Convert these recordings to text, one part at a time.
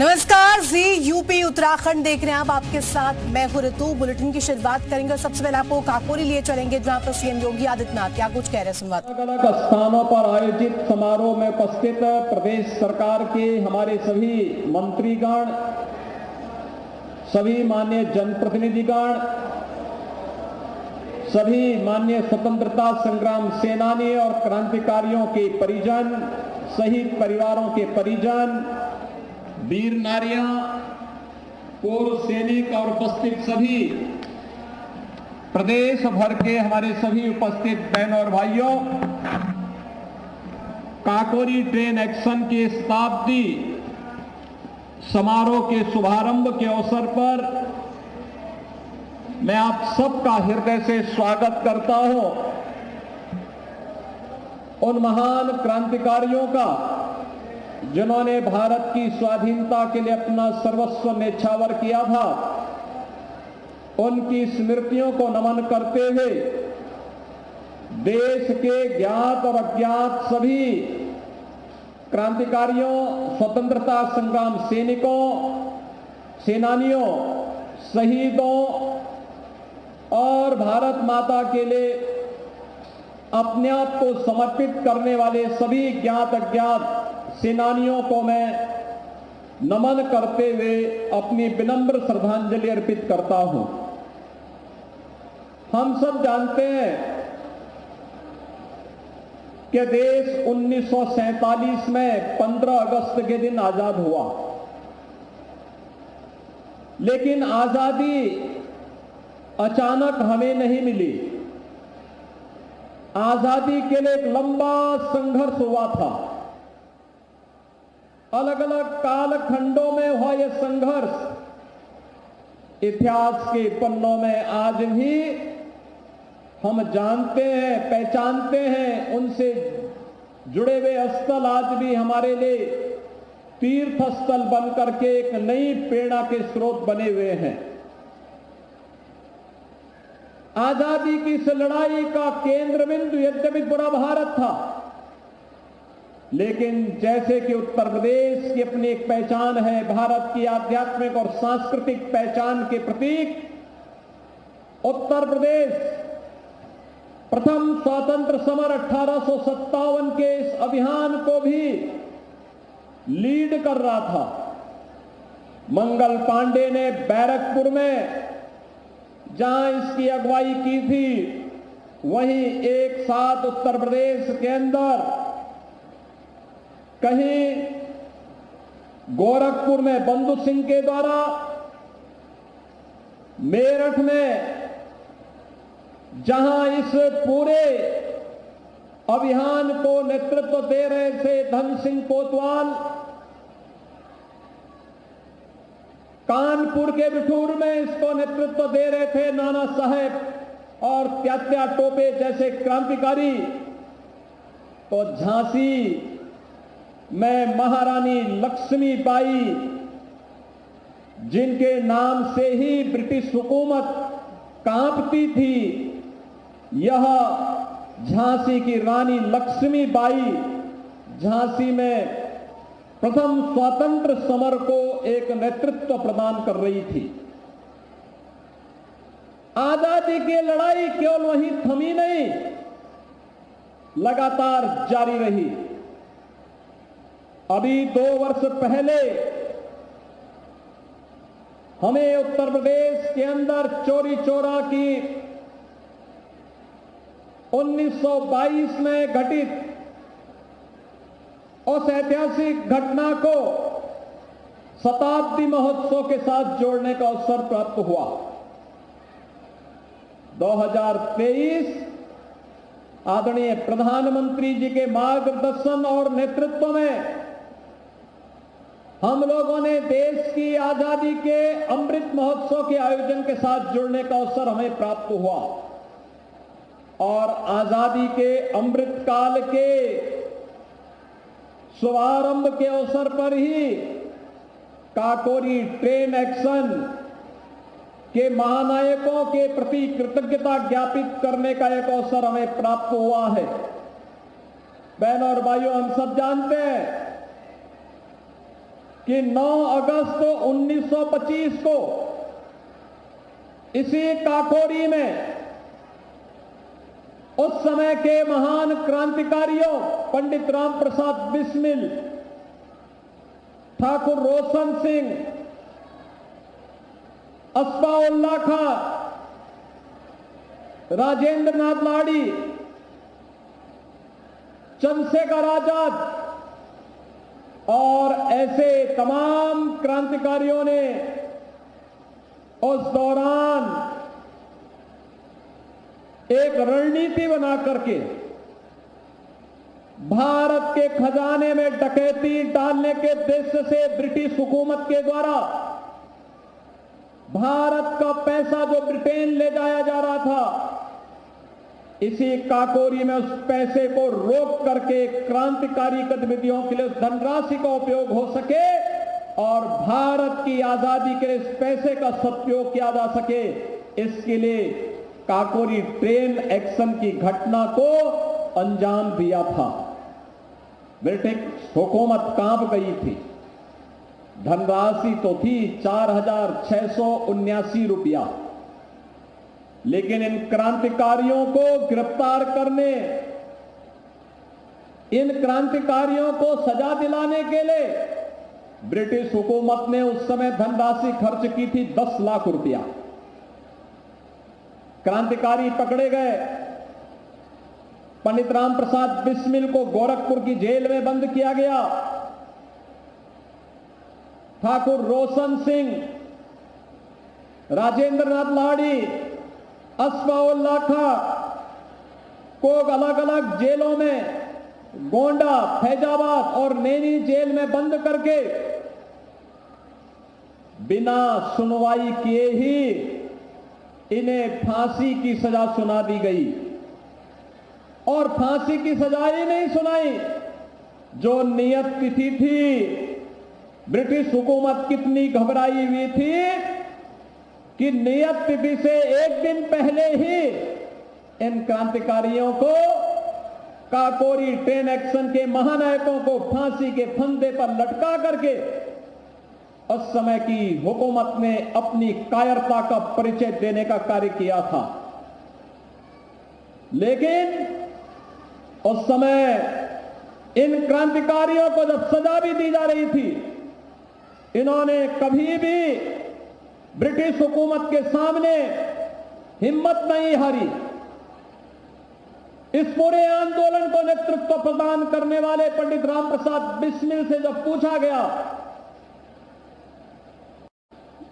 नमस्कार, जी यूपी उत्तराखंड देख रहे हैं आप। आपके साथ मैं हूं ऋतु। बुलेटिन की शुरुआत करेंगे और सबसे पहले आपको काकोरी लिए चलेंगे, जहां पर सीएम योगी आदित्यनाथ क्या कुछ कह रहे हैं। सुनवाते हैं। अलग अलग स्थानों पर आयोजित समारोह में उपस्थित प्रदेश सरकार के हमारे सभी मंत्रीगण, सभी माननीय जनप्रतिनिधिगण, सभी माननीय स्वतंत्रता संग्राम सेनानी और क्रांतिकारियों के परिजन, शहीद परिवारों के परिजन, वीर नारियां, पूर्व सैनिक और उपस्थित सभी प्रदेश भर के हमारे सभी उपस्थित बहनों और भाइयों, काकोरी ट्रेन एक्शन के शताब्दी समारोह के शुभारंभ के अवसर पर मैं आप सबका हृदय से स्वागत करता हूं। उन महान क्रांतिकारियों का जिन्होंने भारत की स्वाधीनता के लिए अपना सर्वस्व न्यौछावर किया था, उनकी स्मृतियों को नमन करते हुए देश के ज्ञात और अज्ञात सभी क्रांतिकारियों, स्वतंत्रता संग्राम सैनिकों, सेनानियों, शहीदों और भारत माता के लिए अपने आप को समर्पित करने वाले सभी ज्ञात अज्ञात सेनानियों को मैं नमन करते हुए अपनी विनम्र श्रद्धांजलि अर्पित करता हूं। हम सब जानते हैं कि देश 1947 में 15 अगस्त के दिन आजाद हुआ, लेकिन आजादी अचानक हमें नहीं मिली। आजादी के लिए एक लंबा संघर्ष हुआ था। अलग अलग कालखंडों में हुआ यह संघर्ष इतिहास के पन्नों में आज भी हम जानते हैं, पहचानते हैं। उनसे जुड़े हुए स्थल आज भी हमारे लिए तीर्थ स्थल बनकर के एक नई प्रेरणा के स्रोत बने हुए हैं। आजादी की इस लड़ाई का केंद्र बिंदु यद्यपि पूरा भारत था, लेकिन जैसे कि उत्तर प्रदेश की अपनी एक पहचान है, भारत की आध्यात्मिक और सांस्कृतिक पहचान के प्रतीक उत्तर प्रदेश प्रथम स्वतंत्र समर 1857 के इस अभियान को भी लीड कर रहा था। मंगल पांडे ने बैरकपुर में जहां इसकी अगुवाई की थी, वहीं एक साथ उत्तर प्रदेश के अंदर कहीं गोरखपुर में बंधु सिंह के द्वारा, मेरठ में जहां इस पूरे अभियान को नेतृत्व दे रहे थे धन सिंह कोतवाल, कानपुर के बिठूर में इसको नेतृत्व दे रहे थे नाना साहेब और त्यात्या टोपे जैसे क्रांतिकारी, तो झांसी में महारानी लक्ष्मीबाई, जिनके नाम से ही ब्रिटिश हुकूमत कांपती थी, यह झांसी की रानी लक्ष्मीबाई झांसी में प्रथम स्वतंत्र समर को एक नेतृत्व प्रदान कर रही थी। आजादी की लड़ाई केवल वहीं थमी नहीं, लगातार जारी रही। अभी 2 वर्ष पहले हमें उत्तर प्रदेश के अंदर चोरी चोरा की 1922 में घटित उस ऐतिहासिक घटना को शताब्दी महोत्सव के साथ जोड़ने का अवसर प्राप्त हुआ। 2023 आदरणीय प्रधानमंत्री जी के मार्गदर्शन और नेतृत्व में हम लोगों ने देश की आजादी के अमृत महोत्सव के आयोजन के साथ जुड़ने का अवसर हमें प्राप्त हुआ और आजादी के अमृत काल के शुभारंभ के अवसर पर ही काकोरी ट्रेन एक्शन के महानायकों के प्रति कृतज्ञता ज्ञापित करने का एक अवसर हमें प्राप्त हुआ है। बहनों और भाइयों, हम सब जानते हैं कि 9 अगस्त 1925 को इसी काकोरी में उस समय के महान क्रांतिकारियों पंडित राम प्रसाद बिस्मिल, ठाकुर रोशन सिंह, अस्फाउल्लाह खां, राजेंद्र नाथ लाड़ी, चंद्रशेखर आजाद और ऐसे तमाम क्रांतिकारियों ने उस दौरान एक रणनीति बना करके भारत के खजाने में डकैती डालने के उद्देश्य से ब्रिटिश हुकूमत के द्वारा भारत का पैसा जो ब्रिटेन ले जाया जा रहा था, इसी काकोरी में उस पैसे को रोक करके क्रांतिकारी गतिविधियों के लिए उस धनराशि का उपयोग हो सके और भारत की आजादी के इस पैसे का सदुपयोग किया जा सके, इसके लिए काकोरी ट्रेन एक्शन की घटना को अंजाम दिया था। ब्रिटिश हुकूमत कांप गई थी। धनराशि तो थी 4,679 रुपया, लेकिन इन क्रांतिकारियों को गिरफ्तार करने, इन क्रांतिकारियों को सजा दिलाने के लिए ब्रिटिश हुकूमत ने उस समय धनराशि खर्च की थी 10 लाख रुपया। क्रांतिकारी पकड़े गए। पंडित राम प्रसाद बिस्मिल को गोरखपुर की जेल में बंद किया गया। ठाकुर रोशन सिंह, राजेंद्र नाथ लाड़ी, अस्फाउल्लाह खां को अलग अलग जेलों में गोंडा, फैजाबाद और नैनी जेल में बंद करके बिना सुनवाई किए ही इन्हें फांसी की सजा सुना दी गई। और फांसी की सजा ही नहीं सुनाई, जो नियत तिथि थी, ब्रिटिश हुकूमत कितनी घबराई हुई थी कि नियत तिथि से एक दिन पहले ही इन क्रांतिकारियों को, काकोरी ट्रेन एक्शन के महानायकों को फांसी के फंदे पर लटका करके उस समय की हुकूमत ने अपनी कायरता का परिचय देने का कार्य किया था। लेकिन उस समय इन क्रांतिकारियों को जब सजा भी दी जा रही थी, इन्होंने कभी भी ब्रिटिश हुकूमत के सामने हिम्मत नहीं हारी। इस पूरे आंदोलन को नेतृत्व प्रदान करने वाले पंडित राम प्रसाद बिस्मिल से जब पूछा गया,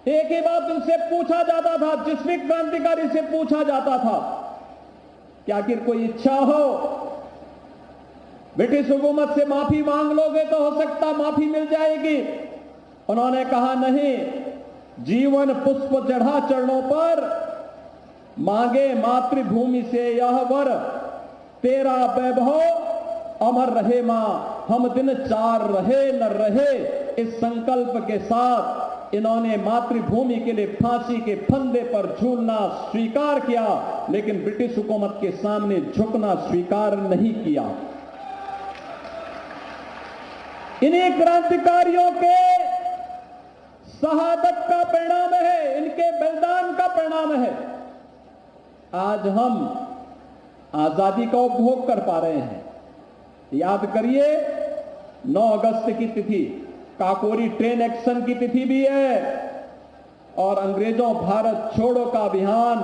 एक ही बात उनसे पूछा जाता था, जिस भी क्रांतिकारी से पूछा जाता था कि आखिर कोई इच्छा हो, ब्रिटिश हुकूमत से माफी मांग लोगे तो हो सकता माफी मिल जाएगी। उन्होंने कहा नहीं, जीवन पुष्प चढ़ा चरणों पर, मांगे मातृभूमि से यह वर, तेरा वैभव अमर रहे मां, हम दिन चार रहे न रहे। इस संकल्प के साथ इन्होंने मातृभूमि के लिए फांसी के फंदे पर झूलना स्वीकार किया, लेकिन ब्रिटिश हुकूमत के सामने झुकना स्वीकार नहीं किया। इन्हीं क्रांतिकारियों के शहादत का परिणाम है, इनके बलिदान का परिणाम है आज हम आजादी का उपभोग कर पा रहे हैं। याद करिए, 9 अगस्त की तिथि काकोरी ट्रेन एक्शन की तिथि भी है और अंग्रेजों भारत छोड़ो का अभियान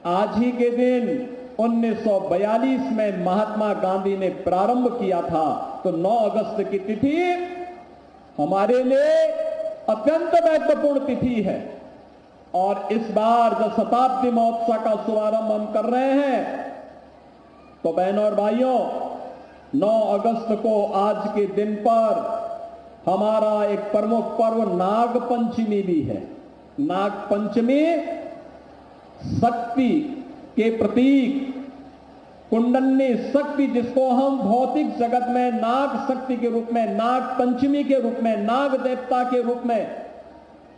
आज ही के दिन 1942 में महात्मा गांधी ने प्रारंभ किया था। तो 9 अगस्त की तिथि हमारे लिए अत्यंत महत्वपूर्ण तिथि है। और इस बार जब शताब्दी महोत्सव का शुभारंभ हम कर रहे हैं, तो बहनों और भाइयों, 9 अगस्त को आज के दिन पर हमारा एक प्रमुख पर्व नाग पंचमी भी है। नाग पंचमी शक्ति के प्रतीक, कुंडली शक्ति, जिसको हम भौतिक जगत में नाग शक्ति के रूप में, नाग पंचमी के रूप में, नाग देवता के रूप में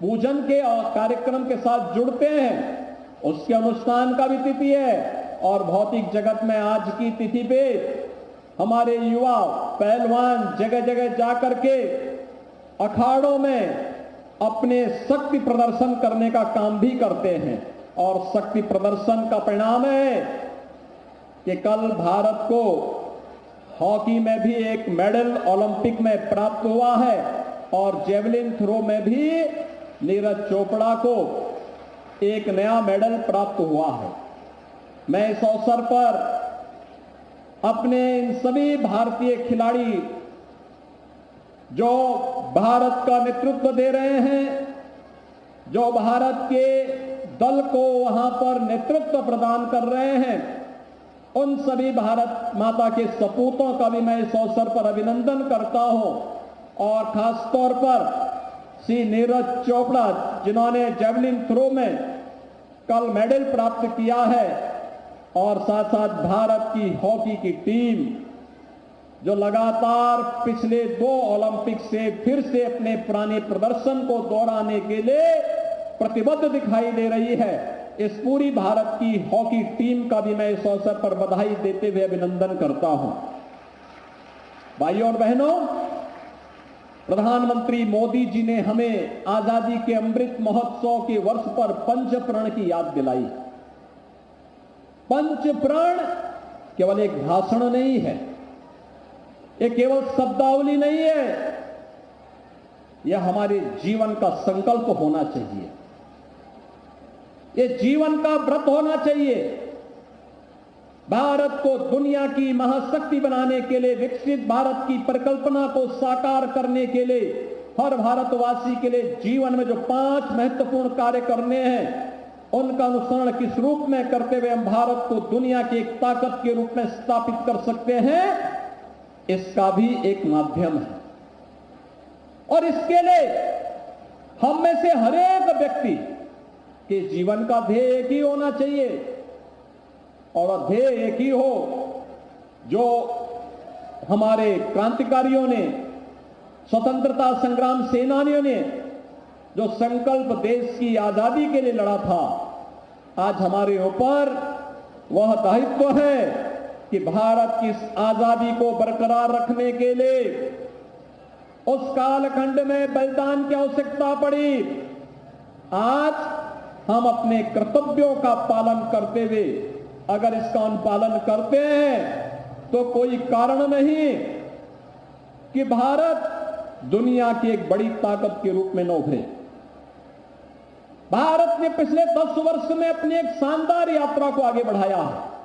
पूजन के और कार्यक्रम के साथ जुड़ते हैं, उसके अनुष्ठान का भी तिथि है। और भौतिक जगत में आज की तिथि पे हमारे युवा पहलवान जगह जगह जाकर के अखाड़ों में अपने शक्ति प्रदर्शन करने का काम भी करते हैं और शक्ति प्रदर्शन का परिणाम है कि कल भारत को हॉकी में भी एक मेडल ओलंपिक में प्राप्त हुआ है और जेवलिन थ्रो में भी नीरज चोपड़ा को एक नया मेडल प्राप्त हुआ है। मैं इस अवसर पर अपने इन सभी भारतीय खिलाड़ी जो भारत का नेतृत्व दे रहे हैं, जो भारत के दल को वहां पर नेतृत्व प्रदान कर रहे हैं, उन सभी भारत माता के सपूतों का भी मैं इस अवसर पर अभिनंदन करता हूं और खास तौर पर श्री नीरज चोपड़ा जिन्होंने जेवलिन थ्रो में कल मेडल प्राप्त किया है और साथ साथ भारत की हॉकी की टीम जो लगातार पिछले 2 ओलंपिक से फिर से अपने पुराने प्रदर्शन को दोहराने के लिए प्रतिबद्ध दिखाई दे रही है। इस पूरी भारत की हॉकी टीम का भी मैं इस अवसर पर बधाई देते हुए अभिनंदन करता हूं। भाइयों और बहनों, प्रधानमंत्री मोदी जी ने हमें आजादी के अमृत महोत्सव के वर्ष पर पंच प्रण की याद दिलाई। पंच प्रण केवल एक भाषण नहीं है, ये केवल शब्दावली नहीं है, यह हमारे जीवन का संकल्प होना चाहिए, ये जीवन का व्रत होना चाहिए। भारत को दुनिया की महाशक्ति बनाने के लिए, विकसित भारत की परिकल्पना को साकार करने के लिए, हर भारतवासी के लिए जीवन में जो 5 महत्वपूर्ण कार्य करने हैं उनका अनुसरण किस रूप में करते हुए हम भारत को दुनिया की एक ताकत के रूप में स्थापित कर सकते हैं, इसका भी एक माध्यम है। और इसके लिए हम में से हर एक व्यक्ति के जीवन का ध्येय एक ही होना चाहिए और ध्येय एक ही हो जो हमारे क्रांतिकारियों ने, स्वतंत्रता संग्राम सेनानियों ने जो संकल्प देश की आजादी के लिए लड़ा था, आज हमारे ऊपर वह दायित्व है कि भारत की इस आजादी को बरकरार रखने के लिए उस कालखंड में बलिदान की आवश्यकता पड़ी। आज हम अपने कर्तव्यों का पालन करते हुए अगर इसका अनुपालन करते हैं तो कोई कारण नहीं कि भारत दुनिया की एक बड़ी ताकत के रूप में न उभरे। भारत ने पिछले 10 वर्ष में अपनी एक शानदार यात्रा को आगे बढ़ाया है।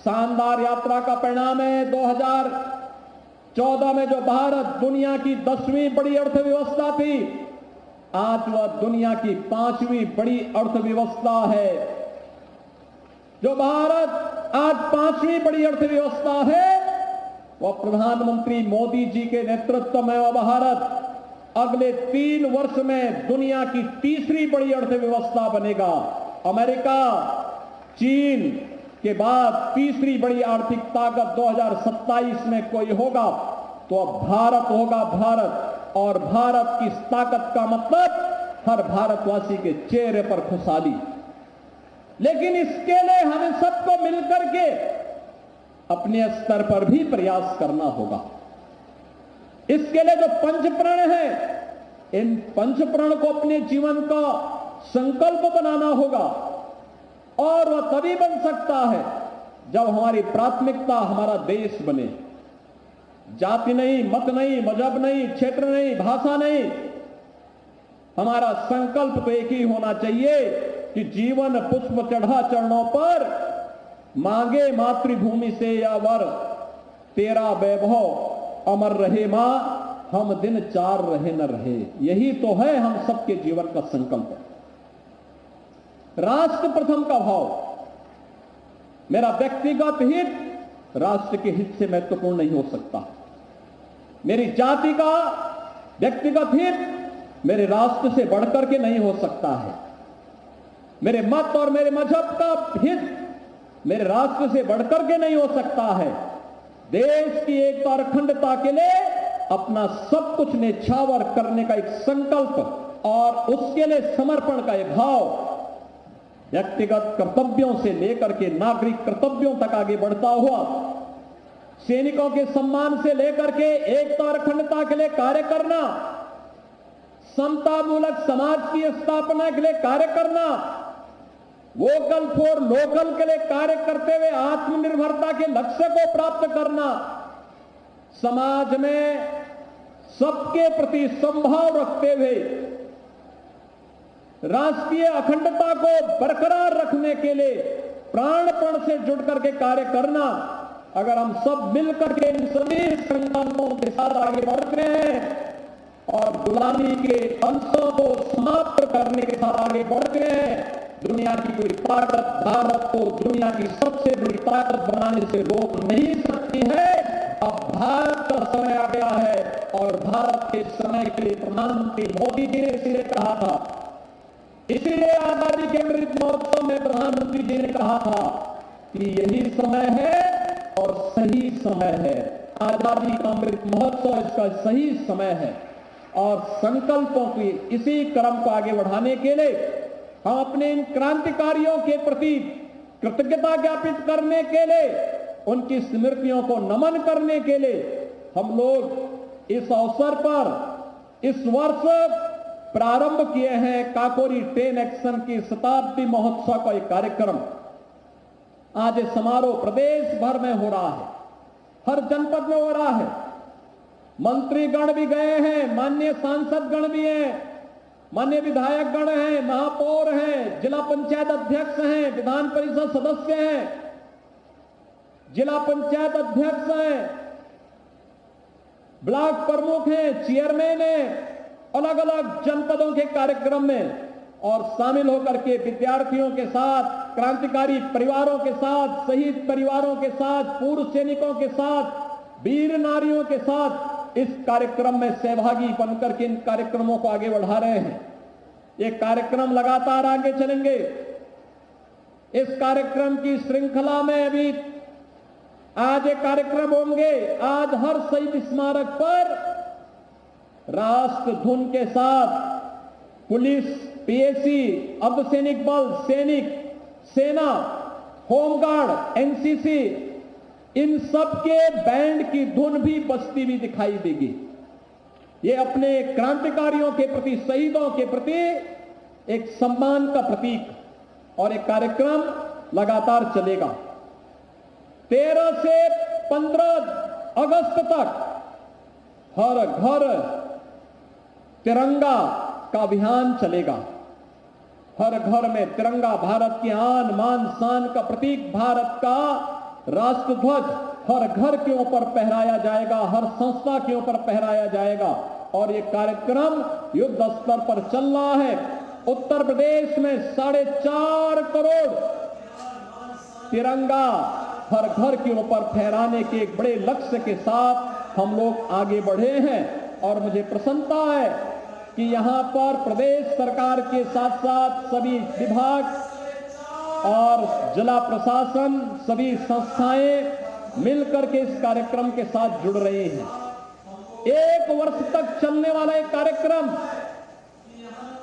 शानदार यात्रा का परिणाम है 2014 में जो भारत दुनिया की 10वीं बड़ी अर्थव्यवस्था थी, आज वह दुनिया की 5वीं बड़ी अर्थव्यवस्था है। जो भारत आज 5वीं बड़ी अर्थव्यवस्था है, वह प्रधानमंत्री मोदी जी के नेतृत्व में वह भारत अगले 3 वर्ष में दुनिया की 3री बड़ी अर्थव्यवस्था बनेगा। अमेरिका, चीन के बाद 3री बड़ी आर्थिक ताकत 2027 में कोई होगा तो अब भारत होगा। भारत और भारत की ताकत का मतलब हर भारतवासी के चेहरे पर खुशहाली। लेकिन इसके लिए हमें सबको मिलकर के अपने स्तर पर भी प्रयास करना होगा। इसके लिए जो पंचप्रण है, इन पंचप्रण को अपने जीवन का संकल्प बनाना होगा और वह तभी बन सकता है जब हमारी प्राथमिकता हमारा देश बने। जाति नहीं, मत नहीं, मजहब नहीं, क्षेत्र नहीं, भाषा नहीं, हमारा संकल्प तो एक ही होना चाहिए कि जीवन पुष्प चढ़ा चरणों पर मांगे मातृभूमि से या वर, तेरा वैभव अमर रहे मां, हम दिन 4 रहे न रहे। यही तो है हम सबके जीवन का संकल्प। राष्ट्र प्रथम का भाव, मेरा व्यक्तिगत हित राष्ट्र के हित से महत्वपूर्ण नहीं हो सकता। मेरी जाति का व्यक्तिगत हित मेरे राष्ट्र से बढ़कर के नहीं हो सकता है। मेरे मत और मेरे मजहब का हित मेरे राष्ट्र से बढ़कर के नहीं हो सकता है। देश की एकता और अखंडता के लिए अपना सब कुछ न्यौछावर करने का एक संकल्प और उसके लिए समर्पण का एक भाव व्यक्तिगत कर्तव्यों से लेकर के नागरिक कर्तव्यों तक आगे बढ़ता हुआ सैनिकों के सम्मान से लेकर के एकता और अखंडता के लिए कार्य करना, समतामूलक समाज की स्थापना के लिए कार्य करना, वोकल फॉर लोकल के लिए कार्य करते हुए आत्मनिर्भरता के लक्ष्य को प्राप्त करना, समाज में सबके प्रति समभाव रखते हुए राष्ट्रीय अखंडता को बरकरार रखने के लिए प्राणपण से जुड़ करके कार्य करना। अगर हम सब मिलकर के इन सभी संकल्पों के साथ आगे बढ़ते हैं और गुलामी के अंशों को समाप्त करने के साथ आगे बढ़ते हैं, दुनिया की कोई ताकत भारत को दुनिया की सबसे बड़ी ताकत बनाने से रोक नहीं सकती है। अब भारत का समय आ गया है और भारत के समय के लिए प्रधानमंत्री मोदी जी ने इसलिए कहा था, इसीलिए आजादी के अमृत महोत्सव में प्रधानमंत्री जी ने कहा था कि यही समय है और सही समय है। आजादी का अमृत महोत्सव इसका सही समय है और संकल्पों की इसी क्रम को आगे बढ़ाने के लिए हम अपने इन क्रांतिकारियों के प्रति कृतज्ञता ज्ञापित करने के लिए, उनकी स्मृतियों को नमन करने के लिए हम लोग इस अवसर पर इस वर्ष प्रारंभ किए हैं काकोरी 10 एक्शन की शताब्दी महोत्सव का एक कार्यक्रम। आज ये समारोह प्रदेश भर में हो रहा है, हर जनपद में हो रहा है। मंत्रीगण भी गए हैं, माननीय सांसदगण भी हैं, माननीय विधायक गण हैं, महापौर हैं, जिला पंचायत अध्यक्ष हैं, विधान परिषद सदस्य हैं, जिला पंचायत अध्यक्ष हैं, ब्लॉक प्रमुख हैं, चेयरमैन हैं, अलग अलग जनपदों के कार्यक्रम में और शामिल होकर के विद्यार्थियों के साथ, क्रांतिकारी परिवारों के साथ, शहीद परिवारों के साथ, पूर्व सैनिकों के साथ, वीर नारियों के साथ इस कार्यक्रम में सहभागी बनकर के इन कार्यक्रमों को आगे बढ़ा रहे हैं। ये कार्यक्रम लगातार आगे चलेंगे। इस कार्यक्रम की श्रृंखला में अभी आज ये कार्यक्रम होंगे। आज हर शहीद स्मारक पर राष्ट्र धुन के साथ पुलिस, पीएसी, अर्धसैनिक बल, सैनिक, सेना, होमगार्ड, एनसीसी, इन सब के बैंड की धुन भी बजती हुई दिखाई देगी। ये अपने क्रांतिकारियों के प्रति, शहीदों के प्रति एक सम्मान का प्रतीक और एक कार्यक्रम लगातार चलेगा। 13 से 15 अगस्त तक हर घर तिरंगा का अभियान चलेगा। हर घर में तिरंगा, भारत की आन मान शान का प्रतीक, भारत का राष्ट्रध्वज हर घर के ऊपर फहराया जाएगा, हर संस्था के ऊपर फहराया जाएगा और ये कार्यक्रम युद्ध स्तर पर चल रहा है। उत्तर प्रदेश में 4.5 करोड़ तिरंगा हर घर के ऊपर फहराने के एक बड़े लक्ष्य के साथ हम लोग आगे बढ़े हैं और मुझे प्रसन्नता है कि यहां पर प्रदेश सरकार के साथ साथ सभी विभाग और जिला प्रशासन, सभी संस्थाएं मिलकर के इस कार्यक्रम के साथ जुड़ रही हैं। 1 वर्ष तक चलने वाला एक कार्यक्रम,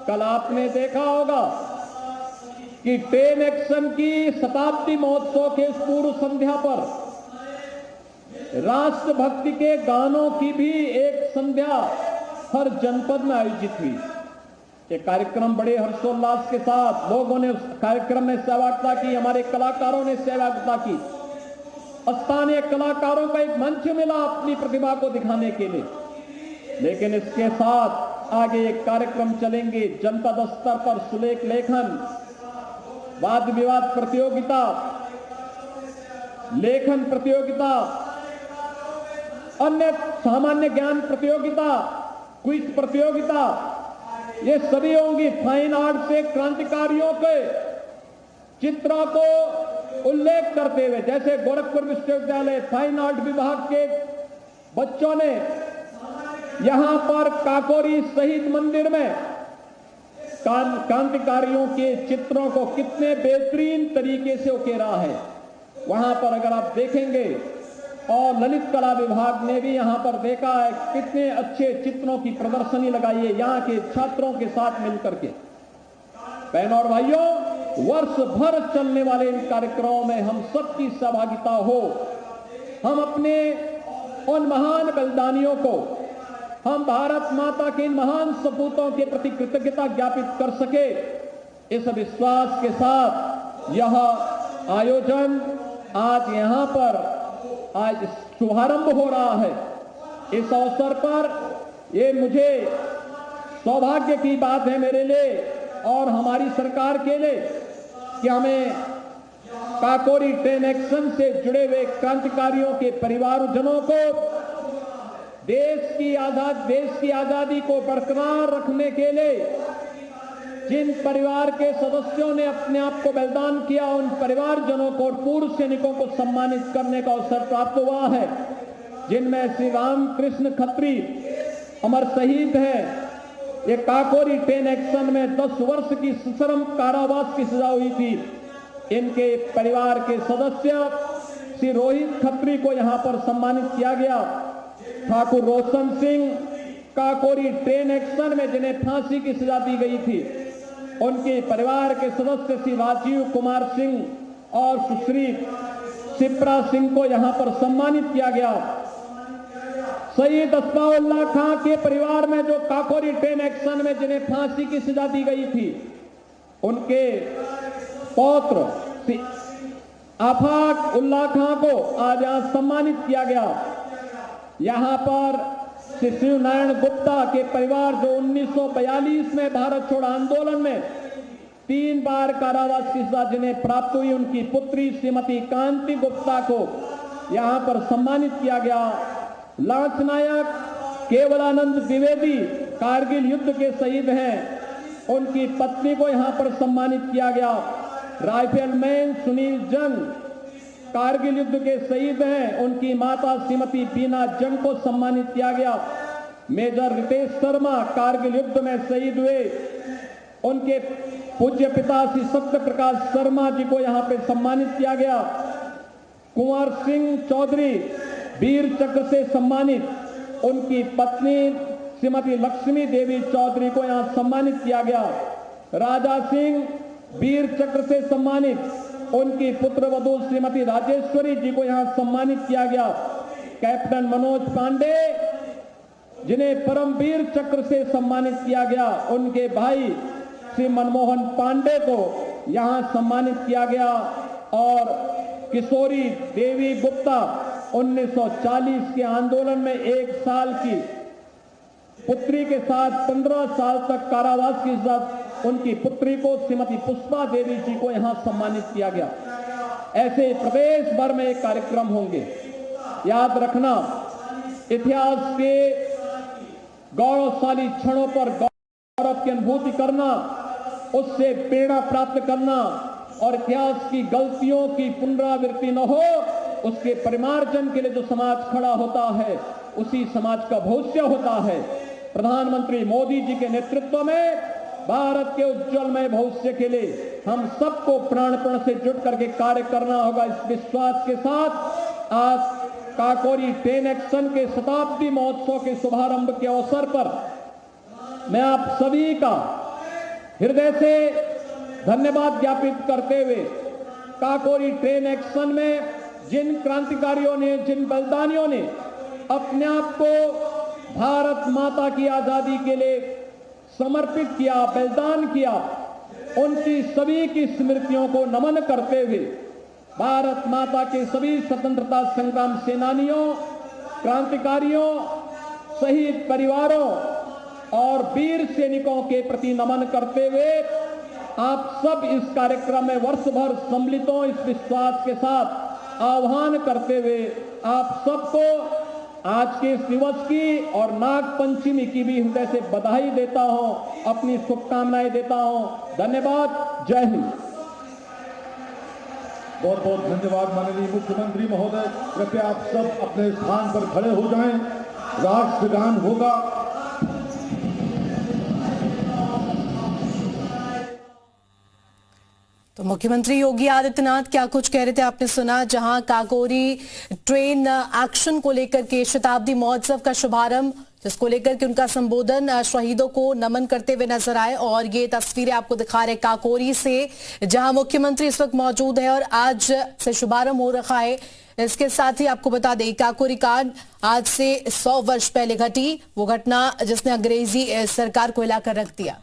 कल आपने देखा होगा कि 10 एक्शन की शताब्दी महोत्सव के इस पूर्व संध्या पर राष्ट्रभक्ति के गानों की भी एक संध्या हर जनपद में आयोजित हुई। ये कार्यक्रम बड़े हर्षोल्लास के साथ लोगों ने उस कार्यक्रम में सहभागिता की, हमारे कलाकारों ने सहभागिता की। स्थानीय कलाकारों का एक मंच मिला अपनी प्रतिभा को दिखाने के लिए। लेकिन इसके साथ आगे एक कार्यक्रम चलेंगे जनपद स्तर पर सुलेख लेखन, वाद विवाद प्रतियोगिता, लेखन प्रतियोगिता, अन्य सामान्य ज्ञान प्रतियोगिता, क्विज प्रतियोगिता, ये सभी होंगी। फाइन आर्ट से क्रांतिकारियों के चित्रों को उल्लेख करते हुए, जैसे गोरखपुर विश्वविद्यालय फाइन आर्ट विभाग के बच्चों ने यहां पर काकोरी शहीद मंदिर में क्रांतिकारियों के चित्रों को कितने बेहतरीन तरीके से उकेरा है। वहां पर अगर आप देखेंगे, और ललित कला विभाग ने भी यहां पर देखा है कितने अच्छे चित्रों की प्रदर्शनी लगाई है यहां के छात्रों के साथ मिलकर के। बहनों और भाइयों, वर्ष भर चलने वाले इन कार्यक्रमों में हम सबकी सहभागिता हो, हम अपने उन महान बलिदानियों को, हम भारत माता के इन महान सपूतों के प्रति कृतज्ञता ज्ञापित कर सके, इस विश्वास के साथ यह आयोजन आज यहां पर आज शुभारंभ हो रहा है। इस अवसर पर ये मुझे सौभाग्य की बात है मेरे लिए और हमारी सरकार के लिए कि हमें काकोरी ट्रेन एक्शन से जुड़े हुए क्रांतिकारियों के परिवारजनों को देश की आजादी को बरकरार रखने के लिए जिन परिवार के सदस्यों ने अपने आप को बलिदान किया, उन परिवारजनों को और पूर्व सैनिकों को सम्मानित करने का अवसर प्राप्त हुआ है, जिनमें श्री रामकृष्ण खत्री अमर शहीद हैं। ये काकोरी ट्रेन एक्शन में 10 वर्ष की सश्रम कारावास की सजा हुई थी। इनके परिवार के सदस्य श्री रोहित खत्री को यहां पर सम्मानित किया गया। ठाकुर रोशन सिंह काकोरी ट्रेन एक्शन में जिन्हें फांसी की सजा दी गई थी, उनके परिवार के सदस्य श्री राजीव कुमार सिंह और सुश्री शिप्रा सिंह को यहां पर सम्मानित किया गया। शहीद असफाउल्लाह खां के परिवार में जो काकोरी ट्रेन एक्शन में जिन्हें फांसी की सजा दी गई थी, उनके पौत्र श्री आफाक उल्लाह खां को आज यहां सम्मानित किया गया। यहां पर श्री शिव नारायण गुप्ता के परिवार जो 1942 में भारत छोड़ो आंदोलन में 3 बार कारावास की सजा जिन्हें प्राप्त हुई, उनकी पुत्री श्रीमती कांति गुप्ता को यहां पर सम्मानित किया गया। लांस नायक केवलानंद द्विवेदी कारगिल युद्ध के शहीद हैं, उनकी पत्नी को यहां पर सम्मानित किया गया। राइफलमैन सुनील जंग कारगिल युद्ध के शहीद हैं, उनकी माता श्रीमती बीना जंग को सम्मानित किया गया। मेजर रितेश शर्मा कारगिल युद्ध में शहीद हुए, उनके पूज्य पिता श्री सत्य प्रकाश शर्मा जी को यहां पर सम्मानित किया गया। कुंवर सिंह चौधरी वीर चक्र से सम्मानित, उनकी पत्नी श्रीमती लक्ष्मी देवी चौधरी को यहां सम्मानित किया गया। राजा सिंह वीर चक्र से सम्मानित, उनकी पुत्र वधू श्रीमती राजेश्वरी जी को यहां सम्मानित किया गया। कैप्टन मनोज पांडे जिन्हें परमवीर चक्र से सम्मानित किया गया, उनके भाई श्री मनमोहन पांडे को यहां सम्मानित किया गया। और किशोरी देवी गुप्ता 1940 के आंदोलन में 1 साल की पुत्री के साथ 15 साल तक कारावास की सजा उनकी पुत्री को श्रीमती पुष्पा देवी जी को यहां सम्मानित किया गया। ऐसे प्रदेश भर में एक कार्यक्रम होंगे। याद रखना, इतिहास के गौरवशाली क्षणों पर गौरव की अनुभूति करना, उससे प्रेरणा प्राप्त करना और इतिहास की गलतियों की पुनरावृत्ति न हो, उसके परिमार्जन के लिए जो समाज खड़ा होता है, उसी समाज का भविष्य होता है। प्रधानमंत्री मोदी जी के नेतृत्व में भारत के उज्जवलमय भविष्य के लिए हम सबको प्राणपण से जुट करके कार्य करना होगा। इस विश्वास के साथ आज काकोरी ट्रेन एक्शन के शताब्दी महोत्सव के शुभारंभ के अवसर पर मैं आप सभी का हृदय से धन्यवाद ज्ञापित करते हुए काकोरी ट्रेन एक्शन में जिन क्रांतिकारियों ने, जिन बलिदानियों ने अपने आप को भारत माता की आजादी के लिए समर्पित किया, बलिदान किया, उनकी सभी की स्मृतियों को नमन करते हुए भारत माता के सभी स्वतंत्रता संग्राम सेनानियों, क्रांतिकारियों, शहीद परिवारों और वीर सैनिकों के प्रति नमन करते हुए आप सब इस कार्यक्रम में वर्ष भर सम्मिलित हों, इस विश्वास के साथ आह्वान करते हुए आप सबको आज के इस दिवस की और नाग पंचमी की भी हृदय से बधाई देता हूं, अपनी शुभकामनाएं देता हूं। धन्यवाद। जय हिंद। बहुत बहुत धन्यवाद माननीय मुख्यमंत्री महोदय। कृपया आप सब अपने स्थान पर खड़े हो जाएं, राष्ट्रगान होगा। तो मुख्यमंत्री योगी आदित्यनाथ क्या कुछ कह रहे थे आपने सुना, जहां काकोरी ट्रेन एक्शन को लेकर के शताब्दी महोत्सव का शुभारंभ जिसको लेकर के उनका संबोधन शहीदों को नमन करते हुए नजर आए। और ये तस्वीरें आपको दिखा रहे काकोरी से, जहां मुख्यमंत्री इस वक्त मौजूद है और आज से शुभारंभ हो रखा है। इसके साथ ही आपको बता दें, काकोरी कांड आज से 100 वर्ष पहले घटी, वो घटना जिसने अंग्रेजी सरकार को हिलाकर रख दिया।